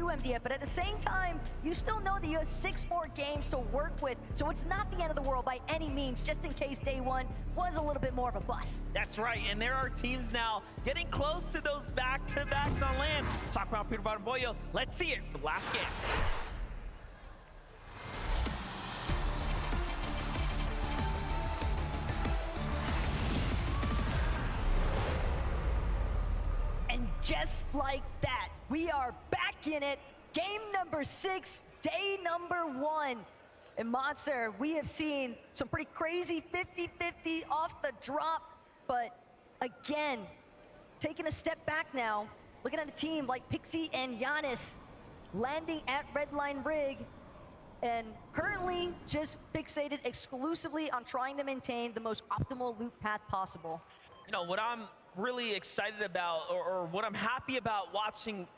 2 MDF, but at the same time, you still know that you have 6 more games to work with, so it's not the end of the world by any means, just in case day 1 was a little bit more of a bust. That's right, and there are teams now getting close to those back-to-backs on land. Talk about Peter Bottom Boyo. Let's see it from last game. And just like that, we are back in it. Game number 6, day number 1. And Monster, we have seen some pretty crazy 50-50 off the drop, but again, taking a step back now, looking at a team like Pixie and Giannis landing at Redline Rig, and currently just fixated exclusively on trying to maintain the most optimal loot path possible. You know, what I'm really excited about, or what I'm happy about watching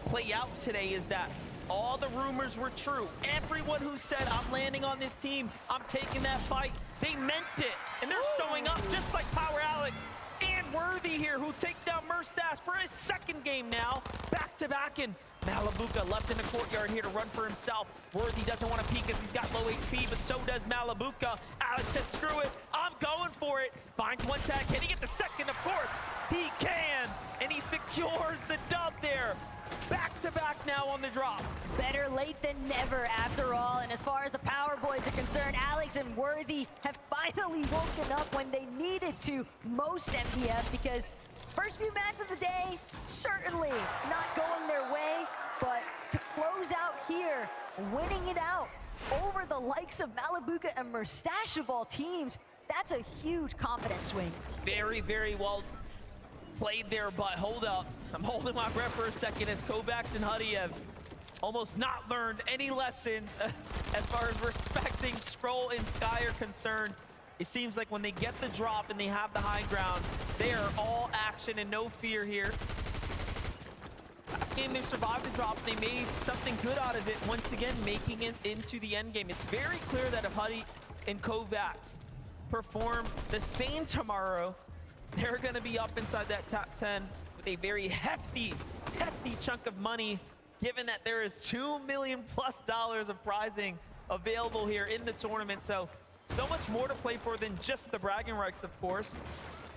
play out today, is that all the rumors were true. Everyone who said, I'm landing on this team, I'm taking that fight, they meant it. And they're showing up just like Power Alex and Worthy here, who take down Merstash for his 2nd game now, back-to-back, and Malabuka left in the courtyard here to run for himself. Worthy doesn't want to peek as he's got low HP, but so does Malabuka. Alex says, screw it, I'm going for it. Finds one tag, can he get the 2nd? Of course, he can, and he secures the dub there. Back-to-back now on the drop. Better late than never after all, and as far as the Power Boys are concerned, Alex and Worthy have finally woken up when they needed to most MDF, because first few matches of the day, certainly not going their way, but to close out here, winning it out over the likes of Malabuka and Merstash of all teams, that's a huge confidence swing. Very, very well played there, but hold up. I'm holding my breath for a second as Kovacs and Huddy have almost not learned any lessons as far as respecting Scroll and Sky are concerned. It seems like when they get the drop and they have the high ground, they are all action and no fear here. Last game they survived the drop, they made something good out of it, once again making it into the end game. It's very clear that if Huddy and Kovacs perform the same tomorrow, they're gonna be up inside that top 10 with a very hefty chunk of money, given that there is $2 million+ of prizing available here in the tournament. So much more to play for than just the bragging rights, of course.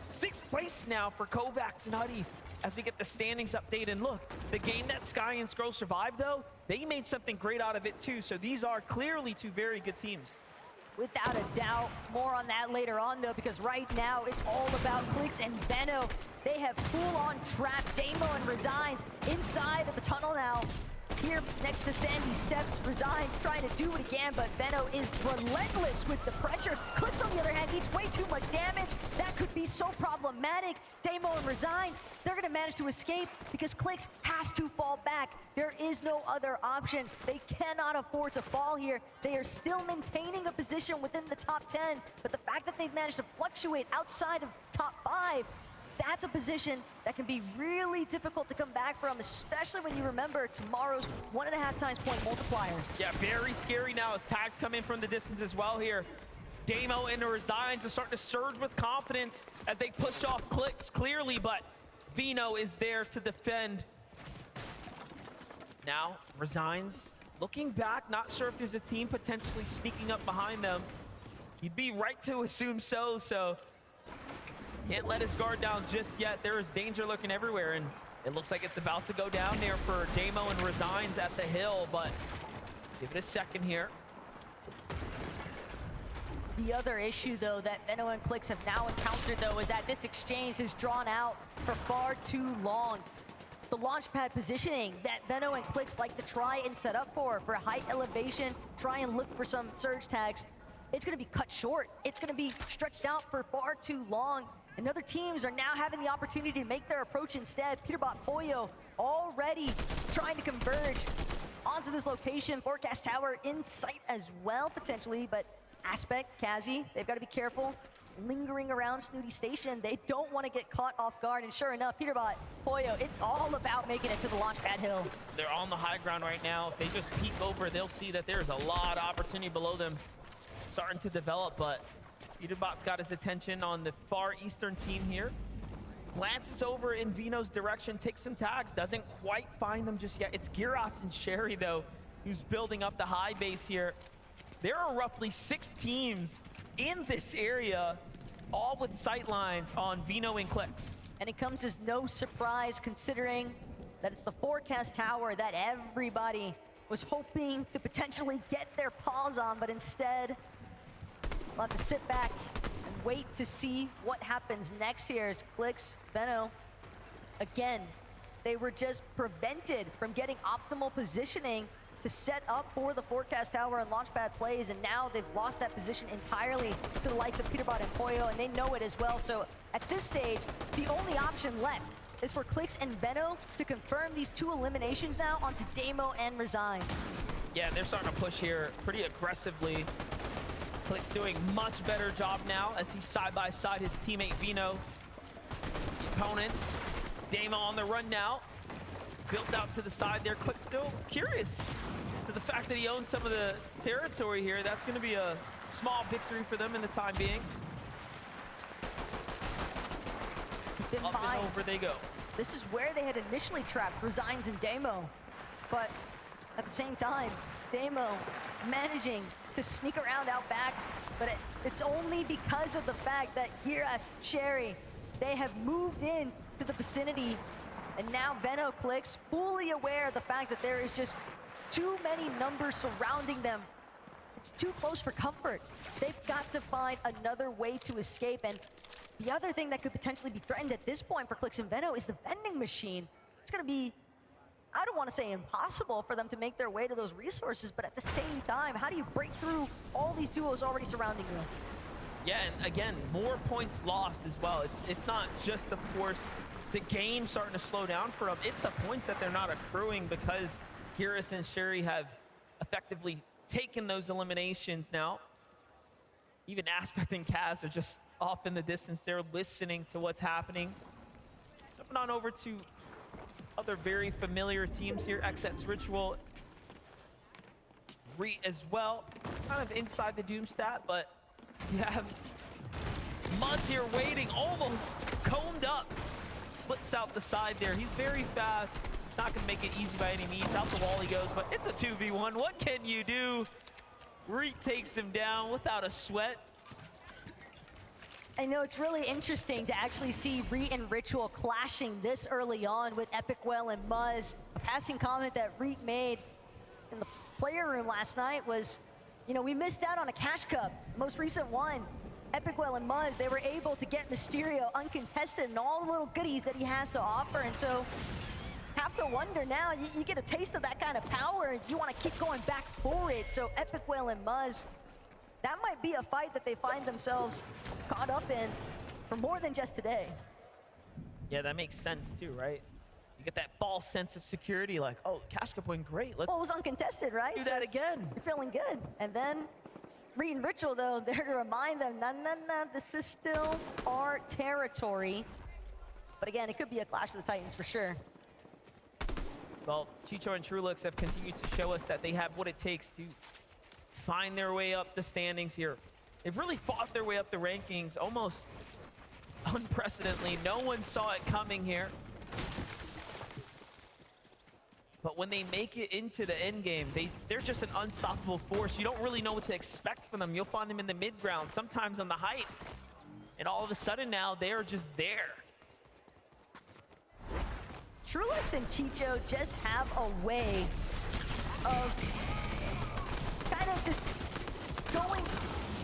6th place now for Kovacs and Huddy as we get the standings update. And look, the game that Sky and Scroll survived, though, they made something great out of it too. So these are clearly 2 very good teams. Without a doubt. More on that later on, though, because right now it's all about Clicks and Benno. They have full-on trapped Damo and Resigns inside of the tunnel now. Here next to Sandy steps, Resigns trying to do it again, but Benno is relentless with the pressure. Clicks, on the other hand, eats way too much damage. That could be so problematic. Damo and Resigns, they're going to manage to escape because Clicks has to fall back. There is no other option. They cannot afford to fall here. They are still maintaining a position within the top 10, but the fact that they've managed to fluctuate outside of top 5, that's a position that can be really difficult to come back from, especially when you remember tomorrow's 1.5 times point multiplier. Yeah, very scary now as tags come in from the distance as well here. Damo and the Resigns are starting to surge with confidence as they push off Clicks clearly, but Vino is there to defend. Now, Resigns looking back, not sure if there's a team potentially sneaking up behind them. You'd be right to assume so can't let his guard down just yet. There is danger lurking everywhere, and it looks like it's about to go down there for Damo and Resigns at the hill, but give it a second here. The other issue, though, that Benno and Clicks have now encountered, though, is that this exchange has drawn out for far too long. The launch pad positioning that Benno and Clicks like to try and set up for high elevation, try and look for some surge tags, it's going to be cut short. It's going to be stretched out for far too long. And other teams are now having the opportunity to make their approach instead. Peterbot Poyo already trying to converge onto this location. Forecast Tower in sight as well, potentially, but Aspect, Kazi, they've got to be careful. Lingering around Snooty Station, they don't want to get caught off guard, and sure enough, Peterbot Poyo, it's all about making it to the launch pad hill. They're on the high ground right now. If they just peek over, they'll see that there's a lot of opportunity below them starting to develop, but Peterbot's got his attention on the far eastern team here. glances over in Vino's direction, takes some tags, doesn't quite find them just yet. It's Giras and Sherry, though, who's building up the high base here. There are roughly 6 teams in this area, all with sight lines on Vino and Clicks. And it comes as no surprise considering that it's the forecast tower that everybody was hoping to potentially get their paws on, but instead, we'll have to sit back and wait to see what happens next here as Clicks, Veno, again, they were just prevented from getting optimal positioning to set up for the forecast tower and launchpad plays, and now they've lost that position entirely to the likes of Peterbot and Poyo, and they know it as well. So at this stage, the only option left is for Clicks and Veno to confirm these 2 eliminations now onto Damo and Resigns. Yeah, they're starting to push here pretty aggressively. Clicks doing much better job now as he's side by side his teammate Vino. The opponents, Damo on the run now. Built out to the side there. Click still curious to the fact that he owns some of the territory here. That's going to be a small victory for them in the time being. Keep in Up mind, and over they go. this is where they had initially trapped Resigns and Damo, but at the same time, Damo managing to sneak around out back, but it's only because of the fact that Giras, Sherry, they have moved in to the vicinity. And now Veno Clicks, fully aware of the fact that there is just too many numbers surrounding them. It's too close for comfort. They've got to find another way to escape. And the other thing that could potentially be threatened at this point for Clicks and Veno is the vending machine. It's gonna be, I don't wanna say impossible for them to make their way to those resources, but at the same time, how do you break through all these duos already surrounding you? Yeah, and again, more points lost as well. It's not just, of course, the game starting to slow down for them. It's the points that they're not accruing because Giras and Sherry have effectively taken those eliminations now. Even Aspect and Kaz are just off in the distance there listening to what's happening. Jumping on over to other very familiar teams here. XX Ritual, Reet as well. Kind of inside the Doomstat, but you have Muzz here waiting, almost combed up. Slips out the side there. He's very fast. It's not going to make it easy by any means. Out the wall he goes, but it's a 2v1. What can you do? Reet takes him down without a sweat. I know it's really interesting to actually see Reet and Ritual clashing this early on with Epic Well and Muzz. A passing comment that Reet made in the player room last night was, you know, we missed out on a Cash Cup, most recent one. Epic Well and Muzz, they were able to get Mysterio uncontested and all the little goodies that he has to offer. And so, have to wonder now, you get a taste of that kind of power and you want to keep going back for it. So Epic Well and Muzz, that might be a fight that they find themselves caught up in for more than just today. Yeah, that makes sense too, right? You get that false sense of security, like, oh, Cash Cup went great. Let's Well, it was uncontested, right? do that again. You're feeling good. And then Reet and Ritual, though, there to remind them, no, this is still our territory. But again, it could be a clash of the Titans for sure. Well, Chicho and Trulux have continued to show us that they have what it takes to find their way up the standings here. They've really fought their way up the rankings almost unprecedentedly. No one saw it coming here. But when they make it into the end game, they're just an unstoppable force. You don't really know what to expect from them. You'll find them in the mid ground, sometimes on the height. And all of a sudden now, they are just there. Trulux and Chicho just have a way of kind of just going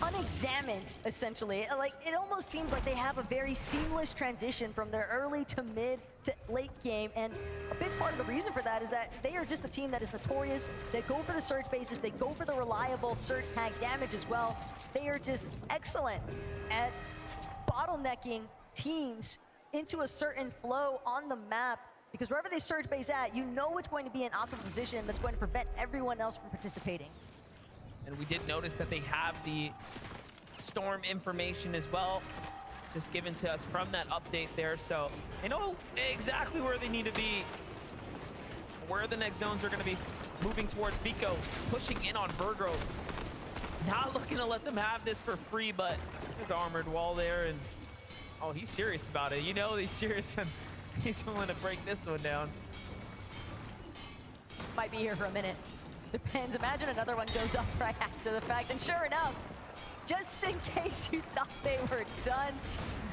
unexamined, essentially. Like, it almost seems like they have a very seamless transition from their early to mid to late game, and a big part of the reason for that is that they are just a team that is notorious. They go for the surge bases, they go for the reliable surge tag damage as well. They are just excellent at bottlenecking teams into a certain flow on the map, because wherever they surge base at, you know it's going to be an optimal position that's going to prevent everyone else from participating. And we did notice that they have the storm information as well, just given to us from that update there. So they know exactly where they need to be, where the next zones are going to be. Moving towards Vico, pushing in on Virgo. Not looking to let them have this for free, but there's an armored wall there, and Oh, he's serious about it. You know he's serious and he's willing to break this one down. Might be here for a minute. Depends. Imagine another one goes up right after the fact. And sure enough, just in case you thought they were done,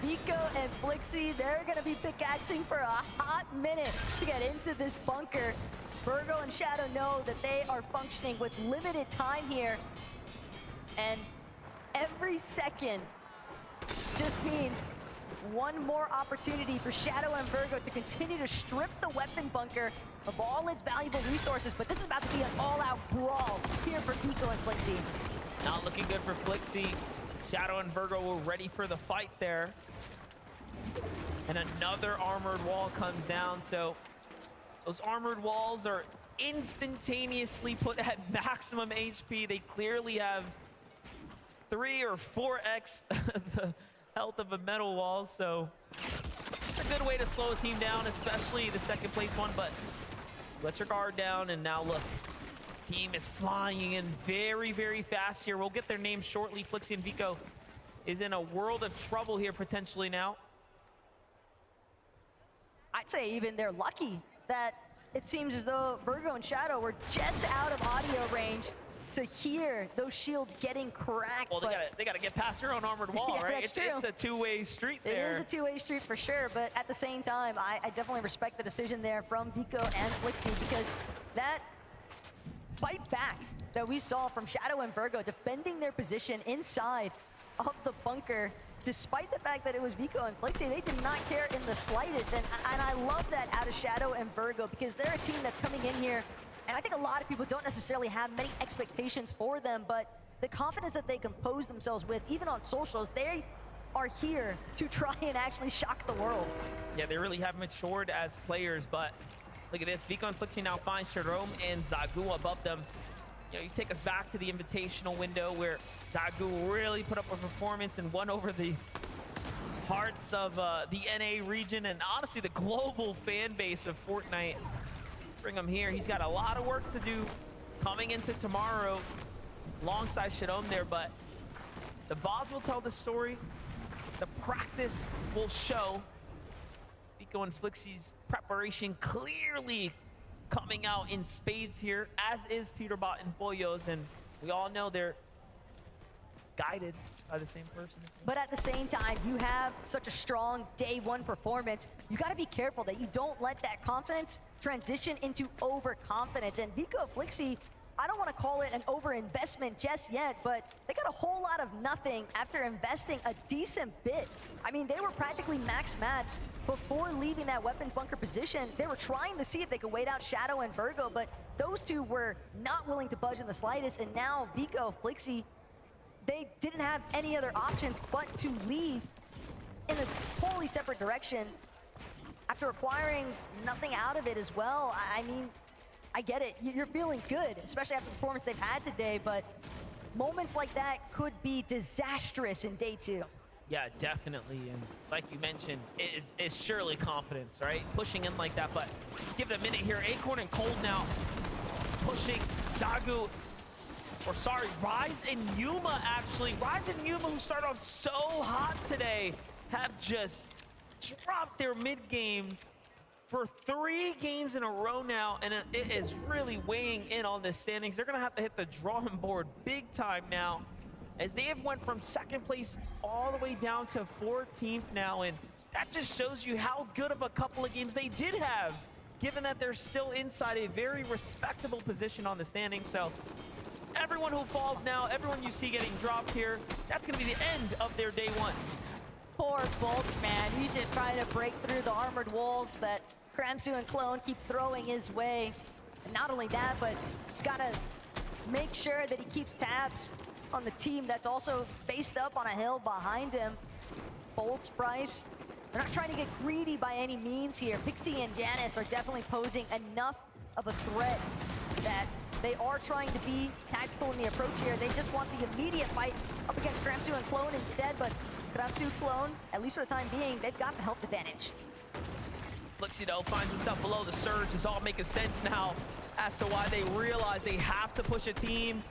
Vico and Flixie, they're going to be pickaxing for a hot minute to get into this bunker. Virgo and Shadow know that they are functioning with limited time here. And every second just means one more opportunity for Shadow and Virgo to continue to strip the weapon bunker of all its valuable resources. But this is about to be an all-out brawl here for Vico and Flixie. Not looking good for Flixie. Shadow and Virgo were ready for the fight there. And another armored wall comes down. So those armored walls are instantaneously put at maximum HP. They clearly have 3 or 4x the health of a metal wall. So it's a good way to slow a team down, especially the second place one. But let your guard down, and now look. Team is flying in very, very fast here. We'll get their names shortly. Flixie and Vico is in a world of trouble here potentially now. I'd say even they're lucky that it seems as though Virgo and Shadow were just out of audio range to hear those shields getting cracked. Well, they gotta get past their own armored wall, yeah, right? That's true. It's a two-way street there. It is a two-way street for sure, but at the same time, I definitely respect the decision there from Vico and Flixie, because that fight back that we saw from Shadow and Virgo defending their position inside of the bunker, despite the fact that it was Vico and Flixie, they did not care in the slightest. And I love that out of Shadow and Virgo, because they're a team that's coming in here, and I think a lot of people don't necessarily have many expectations for them, but the confidence that they compose themselves with, even on socials, they are here to try and actually shock the world. Yeah, they really have matured as players, but look at this. Vico and Flixie now find Jerome and Zagu above them. You know, you take us back to the invitational window where Zagu really put up a performance and won over the hearts of the NA region and honestly the global fan base of Fortnite. Bring him here. He's got a lot of work to do coming into tomorrow alongside Jerome there, but the VODs will tell the story. The practice will show. Vico and Flixie's preparation clearly coming out in spades here, as is Peterbot and Boyos, and we all know they're guided by the same person. But at the same time, you have such a strong day one performance. You got to be careful that you don't let that confidence transition into overconfidence. And Vico Flixie, I don't want to call it an overinvestment just yet, but they got a whole lot of nothing after investing a decent bit. I mean, they were practically max mats before leaving that weapons bunker position. They were trying to see if they could wait out Shadow and Virgo, but those two were not willing to budge in the slightest. And now Vico Flixie, they didn't have any other options but to leave in a totally separate direction after acquiring nothing out of it as well. I mean, I get it. You're feeling good, especially after the performance they've had today, but moments like that could be disastrous in day two. Yeah, definitely. And like you mentioned, it's surely confidence, right? Pushing in like that, but give it a minute here. Acorn and Cold now pushing Zagu. Or sorry, Rise and Yuma actually. Rise and Yuma, who started off so hot today, have just dropped their mid games for 3 games in a row now, and it is really weighing in on the standings. They're gonna have to hit the drawing board big time now, as they have went from second place all the way down to 14th now, and that just shows you how good of a couple of games they did have, given that they're still inside a very respectable position on the standings. So everyone who falls now, everyone you see getting dropped here, that's gonna be the end of their day ones. Poor Bolts, man. He's just trying to break through the armored walls that Kramsu and Clone keep throwing his way. And not only that, but he's got to make sure that he keeps tabs on the team that's also faced up on a hill behind him. Bolts, Bryce, they're not trying to get greedy by any means here. Pixie and Janice are definitely posing enough of a threat that they are trying to be tactical in the approach here. They just want the immediate fight up against Kramsu and Clone instead, but Kramsu, Clone, at least for the time being, they've got the health advantage. Flixie, though, finds himself below the surge. It's all making sense now as to why they realize they have to push a team.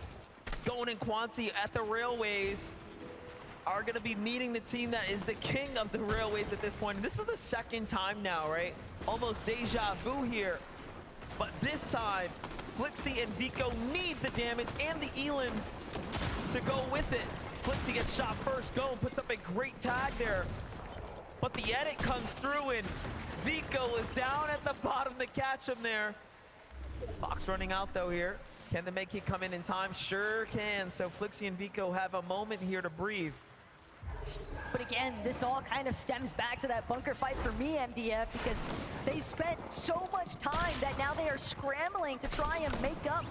Going in Quansi at the railways. are going to be meeting the team that is the king of the railways at this point. And this is the second time now, right? Almost deja vu here. But this time, Flixie and Vico need the damage and the elims to go with it. Flixie gets shot first, Go puts up a great tag there. But the edit comes through and Vico is down at the bottom to catch him there. Fox running out though here. Can the Medkit come in time? Sure can. So Flixie and Vico have a moment here to breathe. But again, this all kind of stems back to that bunker fight for me, MDF, because they spent so much time that now they are scrambling to try and make up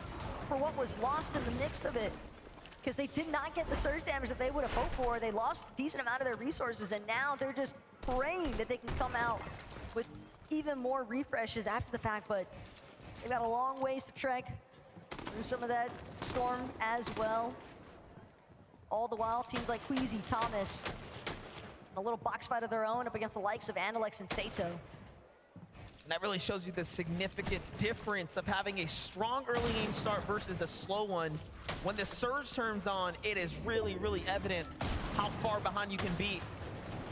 for what was lost in the midst of it. Because they did not get the surge damage that they would have hoped for. They lost a decent amount of their resources, and now they're just praying that they can come out with even more refreshes after the fact. But they've got a long ways to trek through some of that storm as well. All the while, teams like Queasy, Thomas, a little box fight of their own up against the likes of Analex and Sato. And that really shows you the significant difference of having a strong early game start versus a slow one. When the surge turns on, it is really, really evident how far behind you can be.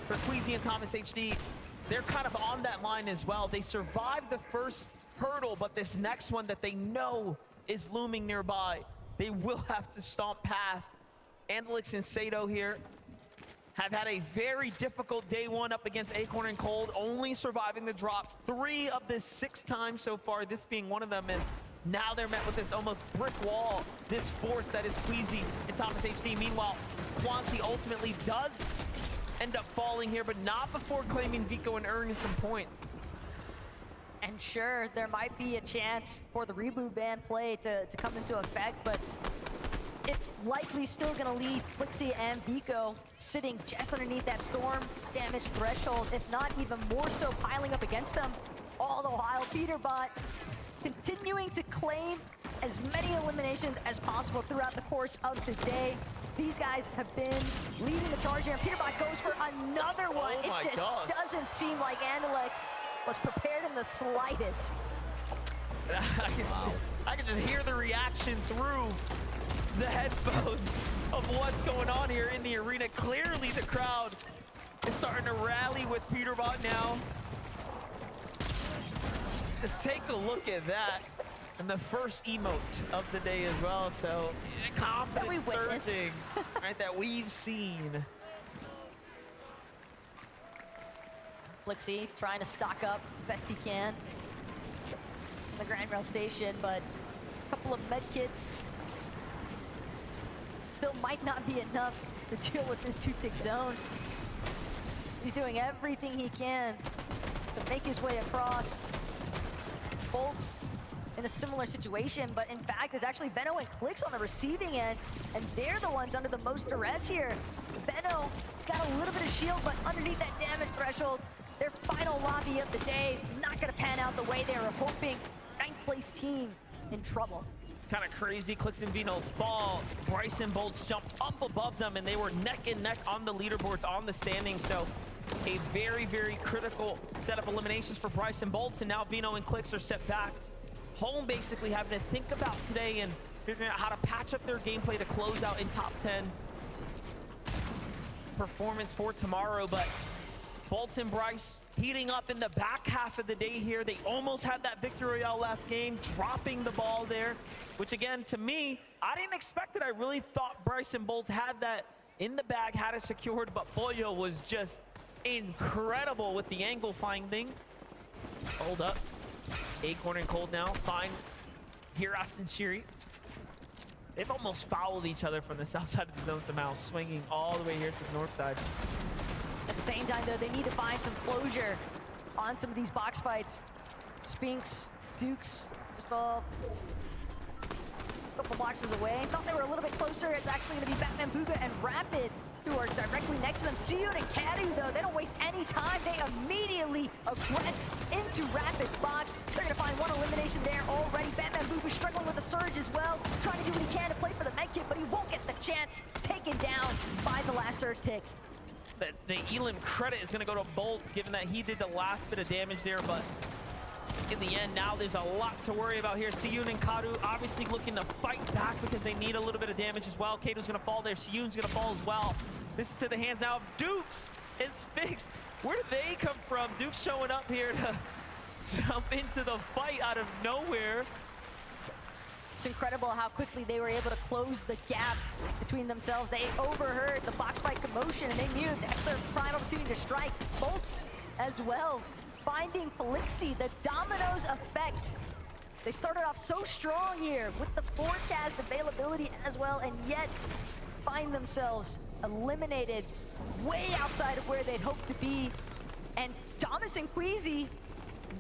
For Queasy and Thomas HD, they're kind of on that line as well. They survived the first hurdle, but this next one that they know is looming nearby, they will have to stomp past. Analex and Sato here have had a very difficult day one up against Acorn and Cold, only surviving the drop 3 of the 6 times so far, this being one of them. And now they're met with this almost brick wall, this force that is Queasy and Thomas HD. Meanwhile, Quancy ultimately does end up falling here, but not before claiming Vico and earning some points. And sure, there might be a chance for the reboot ban play to come into effect, but it's likely still going to leave Flixie and Vico sitting just underneath that storm damage threshold, if not even more so piling up against them. All the while, Peterbot continuing to claim as many eliminations as possible throughout the course of the day. These guys have been leading the charge here. Peterbot goes for another one. Oh it just doesn't seem like Analex was prepared in the slightest. I can just hear the reaction through the headphones of what's going on here in the arena. Clearly the crowd is starting to rally with Peterbot now. Just take a look at that. And the first emote of the day as well. So confidence surging, right, that we've seen. Flixie trying to stock up as best he can in the Grand Rail Station, but a couple of med kits still might not be enough to deal with this 2-tick zone. He's doing everything he can to make his way across. Bolts in a similar situation, but in fact, it's actually Veno and Clix on the receiving end, and they're the ones under the most duress here. Veno, he's got a little bit of shield, but underneath that damage threshold, their final lobby of the day is not gonna pan out the way they were hoping. 9th place team in trouble. Kind of crazy. Clix and Vino fall. Bryce and Bolts jump up above them, and they were neck and neck on the leaderboards, on the standings. So a very, very critical set of eliminations for Bryce and Bolts, and now Vino and Clix are set back home, basically having to think about today and figuring out how to patch up their gameplay to close out in top 10 performance for tomorrow. But Bolts and Bryce heating up in the back half of the day here. They almost had that victory royale last game, dropping the ball there, which again, to me, I didn't expect it. I really thought Bryce and Bolts had that in the bag, had it secured, but Boyo was just incredible with the angle finding. Hold up. Acorn and Cold now find Hiras and Shiri. They've almost fouled each other from the south side of the zone somehow, swinging all the way here to the north side. At the same time, though, they need to find some closure on some of these box fights. Spinks, Dukes, just all a couple boxes away. Thought they were a little bit closer. It's actually going to be Batman Booga and Rapid who are directly next to them. Siyun and Kadu, though, they don't waste any time. They immediately aggress into Rapid's box. They're going to find one elimination there already. Batman Booga struggling with the surge as well, trying to do what he can to play for the medkit, but he won't get the chance. Taken down by the last surge tick. The Elim credit is going to go to Bolts, given that he did the last bit of damage there, but in the end. Now there's a lot to worry about here. Siyun and Kadu obviously looking to fight back because they need a little bit of damage as well. Kato's gonna fall there. Siyun's gonna fall as well. This is to the hands now of Dukes and Sphinx. Where do they come from? Dukes showing up here to jump into the fight out of nowhere. It's incredible how quickly they were able to close the gap between themselves. They overheard the box fight commotion, and they knew that's their prime opportunity to strike. Bolts as well, finding Felixi, the dominoes effect. They started off so strong here with the forecast availability as well, and yet find themselves eliminated way outside of where they'd hoped to be. And Thomas and Queasy,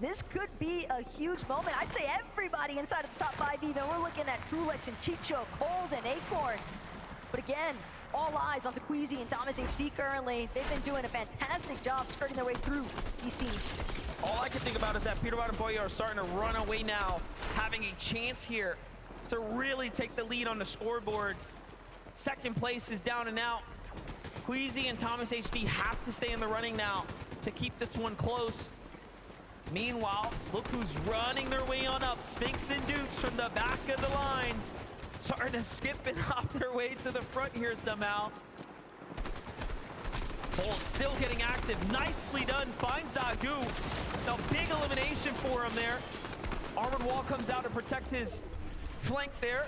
this could be a huge moment. I'd say everybody inside of the top 5 even. We're looking at Trulex and Chicho, Cold and Acorn. But again, all eyes on the Queasy and Thomas HD currently. They've been doing a fantastic job skirting their way through these seeds. All I can think about is that Peterbot and Boyo are starting to run away now, having a chance here to really take the lead on the scoreboard. Second place is down and out. Queasy and Thomas HD have to stay in the running now to keep this one close. Meanwhile, look who's running their way on up. Sphinx and Dukes from the back of the line, starting to skip and hop their way to the front here somehow. Bolt still getting active. Nicely done. Finds Zagu. A big elimination for him there. Armored Wall comes out to protect his flank there.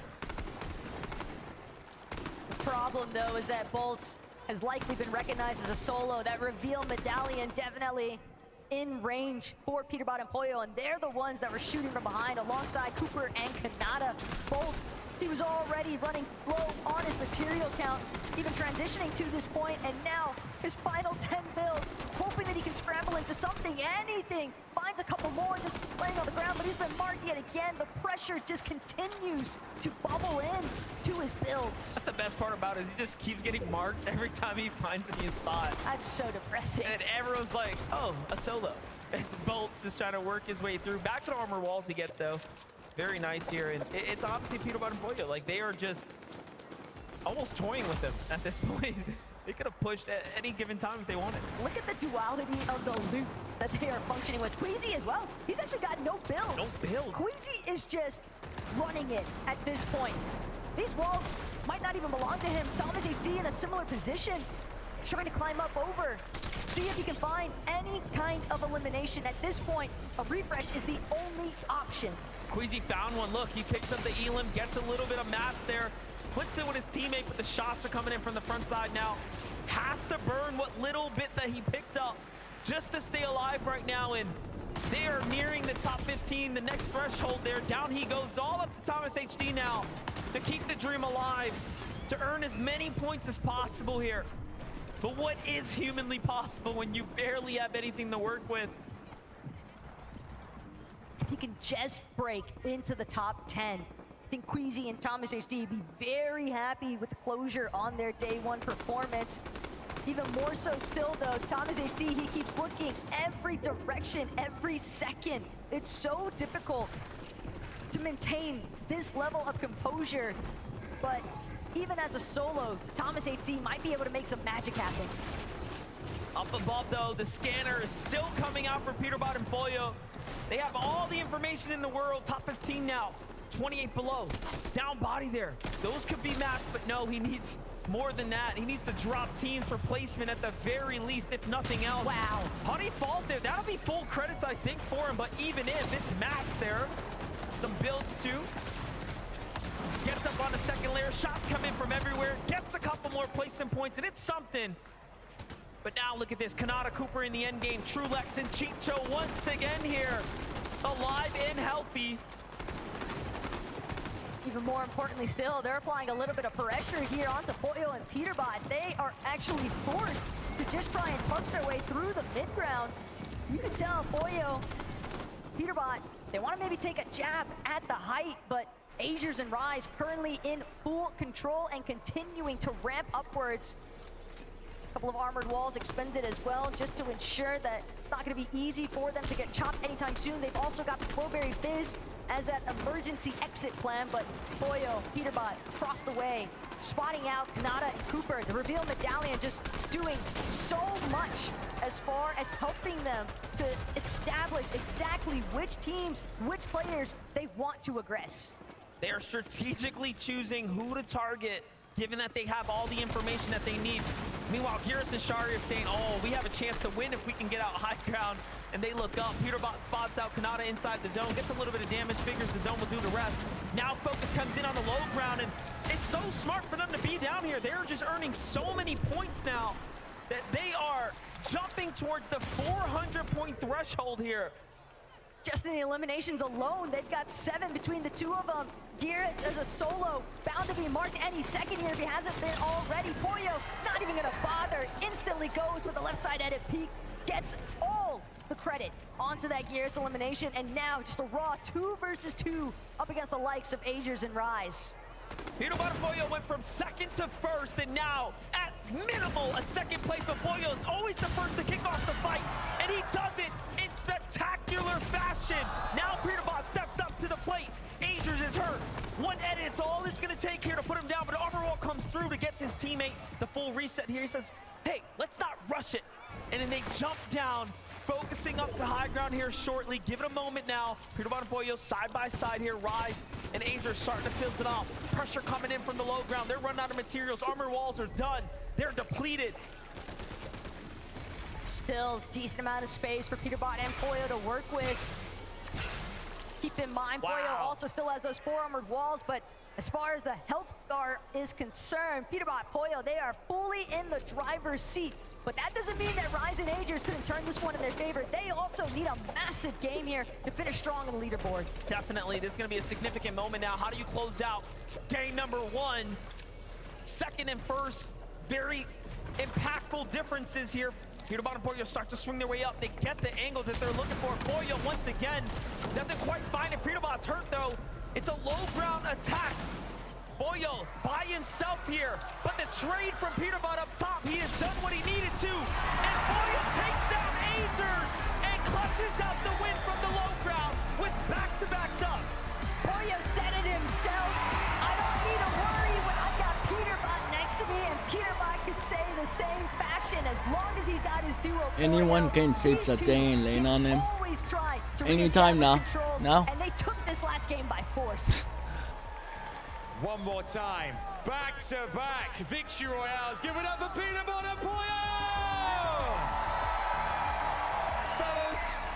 The problem, though, is that Bolts has likely been recognized as a solo. That reveal medallion definitely in range for Peterbot and Pollo, and they're the ones that were shooting from behind alongside Cooper and Kanata. Bolts, he was already running low on his material count, even transitioning to this point, and now his final 10 builds, hoping that he can scramble into something, anything. Finds a couple more just laying on the ground, but he's been marked yet again. The pressure just continues to bubble in to his builds. That's the best part about it, is he just keeps getting marked every time he finds a new spot. That's so depressing. And everyone's like, oh, a solo. It's Bolts just trying to work his way through. Back to the armor walls he gets, though. Very nice here. And it's obviously Peterbot and Boyo. Like, they are just almost toying with him at this point. They could have pushed at any given time if they wanted. Look at the duality of the loot that they are functioning with. Queasy as well. He's actually got no builds. No build. Queasy is just running it at this point. These walls might not even belong to him. Thomas HD in a similar position, trying to climb up over. See if he can find any kind of elimination. At this point, a refresh is the only option. Queasy found one. Look, he picks up the Elim, gets a little bit of mats there, splits it with his teammate, but the shots are coming in from the front side now. Has to burn what little bit that he picked up just to stay alive right now, and they are nearing the top 15, the next threshold there. Down he goes, all up to Thomas HD now to keep the dream alive, to earn as many points as possible here. But what is humanly possible when you barely have anything to work with? He can just break into the top 10. I think Queasy and Thomas HD be very happy with the closure on their day one performance. Even more so still though, Thomas HD, he keeps looking every direction, every second. It's so difficult to maintain this level of composure, but even as a solo, Thomas HD might be able to make some magic happen. Up above though, the scanner is still coming out for Peterbot and Pollo. They have all the information in the world. Top 15 now, 28 below. Down body there. Those could be maps, but no, he needs more than that. He needs to drop teams for placement at the very least, if nothing else. Wow. Honey falls there. That'll be full credits, I think, for him, but even if it's maps there, some builds too. Gets up on the second layer. Shots come in from everywhere. Gets a couple more placement points, and it's something. But now look at this, Kanata, Cooper in the end game, Trulex and Chicho once again here, alive and healthy. Even more importantly still, they're applying a little bit of pressure here onto Pollo and Peterbot. They are actually forced to just try and punch their way through the mid-ground. You can tell Pollo, Peterbot, they want to maybe take a jab at the height, but Azures and Rise currently in full control and continuing to ramp upwards. Couple of armored walls expended as well, just to ensure that it's not going to be easy for them to get chopped anytime soon. They've also got the Flowberry Fizz as that emergency exit plan, but Pollo, Peterbot across the way, spotting out Kanata and Cooper. The reveal medallion just doing so much as far as helping them to establish exactly which teams, which players they want to aggress. They are strategically choosing who to target, given that they have all the information that they need. Meanwhile, Geras and Shari are saying, oh, we have a chance to win if we can get out high ground. And they look up. Peterbot spots out Kanata inside the zone, gets a little bit of damage, figures the zone will do the rest. Now focus comes in on the low ground, and it's so smart for them to be down here. They're just earning so many points now that they are jumping towards the 400-point threshold here. Just in the eliminations alone, they've got 7 between the two of them. Geras as a solo, bound to be marked any second here if he hasn't been already. Pollo, not even gonna bother, instantly goes with the left side edit peek, gets all the credit onto that Geras elimination, and now just a raw 2 versus 2 up against the likes of Agers and Rise. Peterbot and Pollo went from second to first, and now, at minimal, a second place, but Pollo is always the first to kick off the fight, and he does it in spectacular fashion. Now Peterbot steps up to the plate. Agers is hurt. One edit, it's all it's gonna take here to put him down, but Armor Wall comes through to get his teammate the full reset here. He says, hey, let's not rush it. And then they jump down, focusing up to high ground here shortly. Give it a moment now. Peterbot and Pollo side by side here. Rise and Agers starting to fill it off. Pressure coming in from the low ground. They're running out of materials. Armor walls are done. They're depleted. Still decent amount of space for Peterbot and Pollo to work with. Keep in mind, Wow. Pollo also still has those 4 armored walls, but as far as the health bar is concerned, Peterbot, Pollo, they are fully in the driver's seat. But that doesn't mean that Rise and Agers couldn't turn this one in their favor. They also need a massive game here to finish strong on the leaderboard. Definitely, this is gonna be a significant moment now. How do you close out day number 1? Second and first, very impactful differences here. Peterbot and Pollo start to swing their way up. They get the angle that they're looking for. Pollo, once again, doesn't quite find it. Peterbot's hurt, though. It's a low ground attack. Pollo by himself here, but the trade from Peterbot up top, he has done what he needed to. And Pollo takes down Agers and clutches out the win from the low ground with back-to-back dubs. Pollo said it himself. I don't need to worry when I've got Peterbot next to me, and Peterbot could say the same fashion as long as he's got his duo. Anyone can save the day and lane on him. Anytime now. Now? And they took this last game by force. One more time, back-to-back victory royales. Give it up for Peterbot and Pollo! Fellas,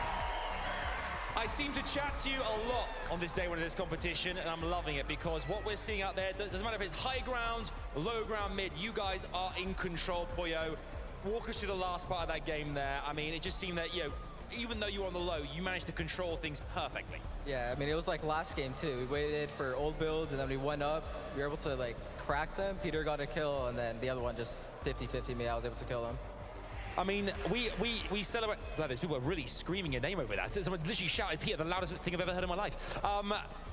I seem to chat to you a lot on this day one of this competition, and I'm loving it because what we're seeing out there, doesn't matter if it's high ground, low ground, mid, you guys are in control. Pollo, walk us through the last part of that game there. I mean, it just seemed that, you know, even though you were on the low, you managed to control things perfectly. Yeah, I mean, it was like last game too. We waited for old builds, and then we went up. We were able to like crack them. Peter got a kill, and then the other one just 50-50 me. I was able to kill him. I mean, we celebrate. Well, there's people really screaming your name over that. Someone literally shouted Peter, the loudest thing I've ever heard in my life.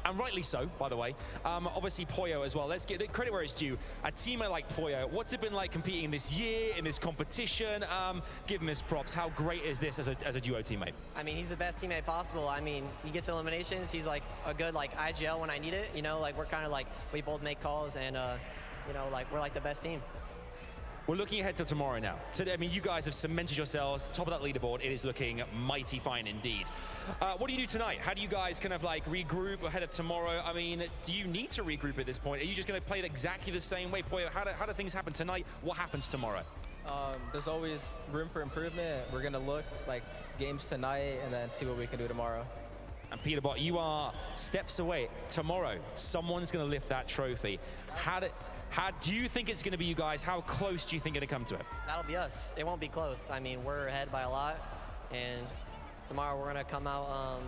And rightly so, by the way. Obviously, Pollo as well. Let's get the credit where it's due. A teammate like Pollo, what's it been like competing this year, in this competition? Give him his props. How great is this as a duo teammate? I mean, he's the best teammate possible. I mean, he gets eliminations. He's like a good like IGL when I need it. You know, like we're kind of like, we both make calls, and you know, like we're like the best team. We're looking ahead to tomorrow now. Today, I mean, you guys have cemented yourselves top of that leaderboard. It is looking mighty fine indeed. What do you do tonight? How do you guys kind of like regroup ahead of tomorrow? I mean, do you need to regroup at this point? Are you just going to play it exactly the same way? Pollo, how do things happen tonight? What happens tomorrow? There's always room for improvement. We're gonna look like games tonight and then see what we can do tomorrow. And Peterbot, you are steps away. Tomorrow, someone's going to lift that trophy. How do you think it's going to be, you guys? How close do you think you're going to come to it? That'll be us. It won't be close. I mean, we're ahead by a lot, and tomorrow we're gonna come out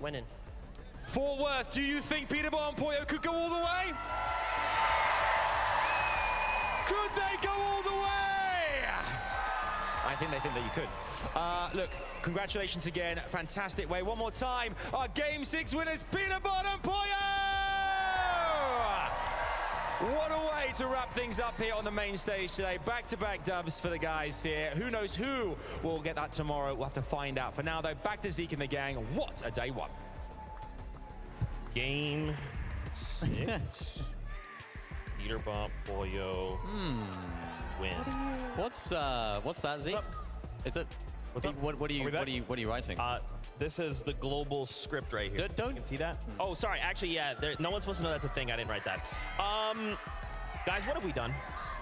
winning. Fort Worth, do you think Peterbot and Pollo could go all the way? Could they go all the way? I think they think that you could. Look, congratulations again. Fantastic way. One more time. Our Game 6 winners, Peterbot and Pollo! What a way to wrap things up here on the main stage today. Back-to-back dubs for the guys here. Who knows who will get that tomorrow? We'll have to find out. For now, though, back to Zeke and the gang. What a day one. Game 6. Peterbot, Pollo, win. What's that, Z? Is it? What's up? What are you writing? This is the global script right here. Don't you can see that? Oh, sorry. Actually, yeah. No one's supposed to know that's a thing. I didn't write that. Guys, what have we done?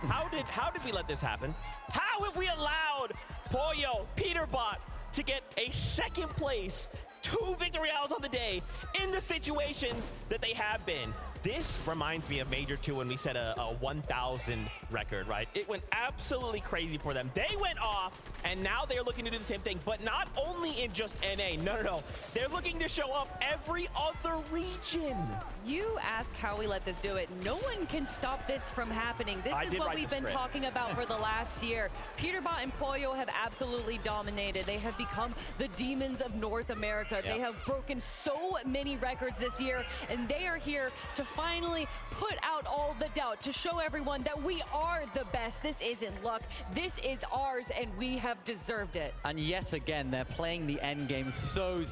How did we let this happen? How have we allowed Pollo, Peterbot to get a second place, 2 victory royales on the day in the situations that they have been? This reminds me of Major 2 when we set a 1,000 record, right? It went absolutely crazy for them. They went off, and now they're looking to do the same thing, but not only in just NA. No. They're looking to show up every other region. You ask how we let this do it. No one can stop this from happening. This is what we've been talking about for the last year. Peterbot and Pollo have absolutely dominated. They have become the demons of North America. They have broken so many records this year, and they are here to finally put out all the doubt, to show everyone that we are the best. This isn't luck. This is ours, and we have deserved it. And yet again, they're playing the end game so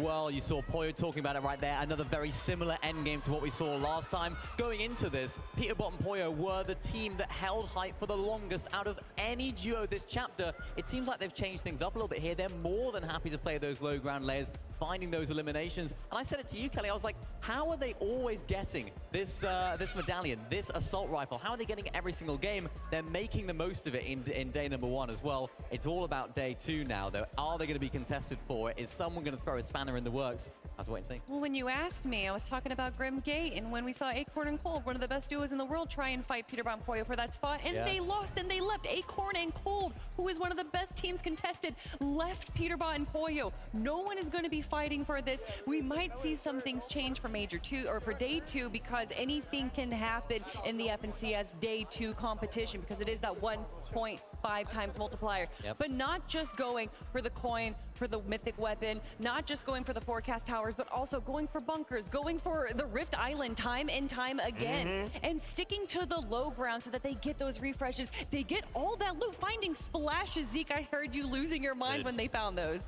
well. You saw Pollo talking about it right there. Another very similar end game to what we saw last time. Going into this, Peterbot and Pollo were the team that held hype for the longest out of any duo this chapter. It seems like they've changed things up a little bit here. They're more than happy to play those low ground layers, finding those eliminations. And I said it to you, Kelly, I was like, how are they always getting this this medallion, this assault rifle? How are they getting it every single game? They're making the most of it in day number 1 as well. It's all about day 2 now, though. Are they going to be contested for it? Is someone going to throw a spanner in the works? I was waiting to see. Well, when you asked me, I was talking about Grim Gate, and when we saw Acorn and Cold, one of the best duos in the world, try and fight Peterbot and Pollo for that spot, and they lost and they left. Acorn and Cold, who is one of the best teams contested, left Peterbot and Pollo. No one is going to be fighting for this. We might see some things change for Major 2 or for day 2, because anything can happen in the FNCS day 2 competition, because it is that 1.5 times multiplier. But not just going for the coin, for the mythic weapon, not just going for the forecast towers, but also going for bunkers, going for the Rift Island time and time again, and sticking to the low ground so that they get those refreshes. They get all that loot, finding splashes. Zeke, I heard you losing your mind when they found those.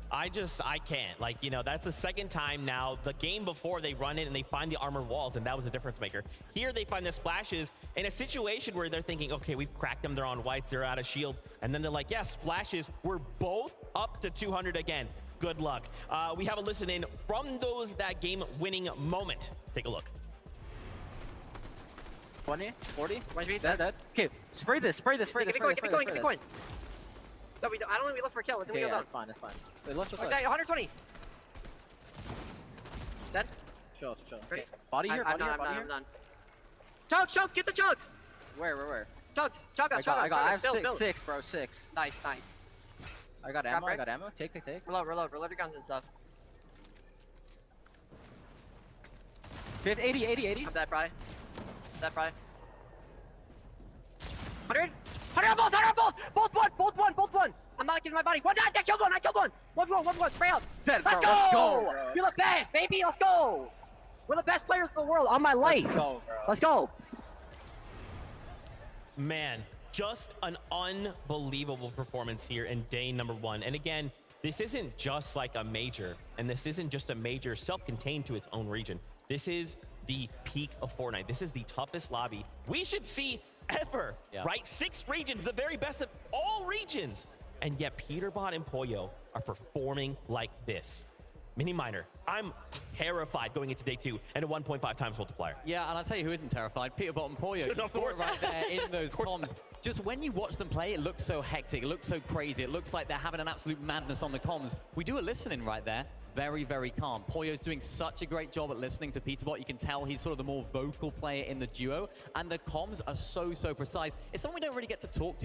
I can't. Like, you know, that's the second time now. The game before, they run it and they find the armored walls, and that was a difference maker. Here, they find the splashes in a situation where they're thinking, okay, we've cracked them. They're on whites. They're out of shield. And then they're like, yeah, splashes. We're both up to 200 again. Good luck. We have a listen in from that game-winning moment. Take a look. 20, 40, dead. Okay, spray this. Give me coin. No, I don't think we look for a kill. Okay, yeah, it's fine. Wait, let's just 120. Dead. Chill. Ready? Body here. I'm done. Chugs, get the chugs. Where? Chugs. I have 6, bro. 6. Nice. I got ammo. Take. Reload your guns and stuff. 80. I'm dead, probably. 100 bolt one. I'm not giving my body. One dead, I killed one. One, spray out. Dead, let's bro, go! Let's go, bro. You're the best, baby, let's go! We're the best players in the world on my life. Let's go. Man, just an unbelievable performance here in day number 1. And again, this isn't just like a major, and this isn't just a major self-contained to its own region. This is the peak of Fortnite. This is the toughest lobby we should see ever, right? 6 regions, the very best of all regions. And yet Peterbot and Pollo are performing like this. Mini Miner, I'm terrified going into day 2 and a 1.5 times multiplier. Yeah, and I'll tell you who isn't terrified. Peterbot and Pollo. You saw it right there in those comms. Just when you watch them play, it looks so hectic. It looks so crazy. It looks like they're having an absolute madness on the comms. We do a listening right there. Very calm. Pollo's doing such a great job at listening to Peterbot. You can tell he's sort of the more vocal player in the duo, and the comms are so precise. It's something we don't really get to talk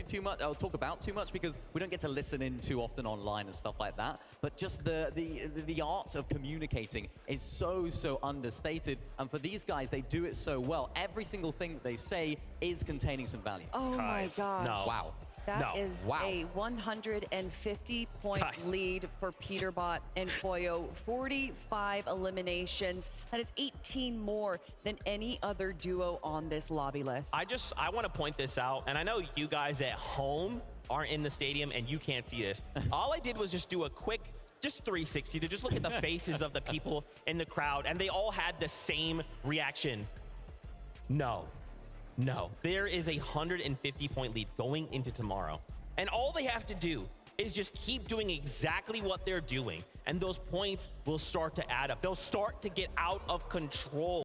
about too much because we don't get to listen in too often online and stuff like that. But just the art of communicating is so understated, and for these guys, they do it so well. Every single thing that they say is containing some value. Oh my gosh. No. Wow. That is a 150-point lead for Peterbot and Pollo. 45 eliminations. That is 18 more than any other duo on this lobby list. I want to point this out, and I know you guys at home aren't in the stadium and you can't see this. All I did was just do a quick 360 to just look at the faces of the people in the crowd, and they all had the same reaction. No. No, there is a 150-point lead going into tomorrow. And all they have to do is just keep doing exactly what they're doing. And those points will start to add up. They'll start to get out of control.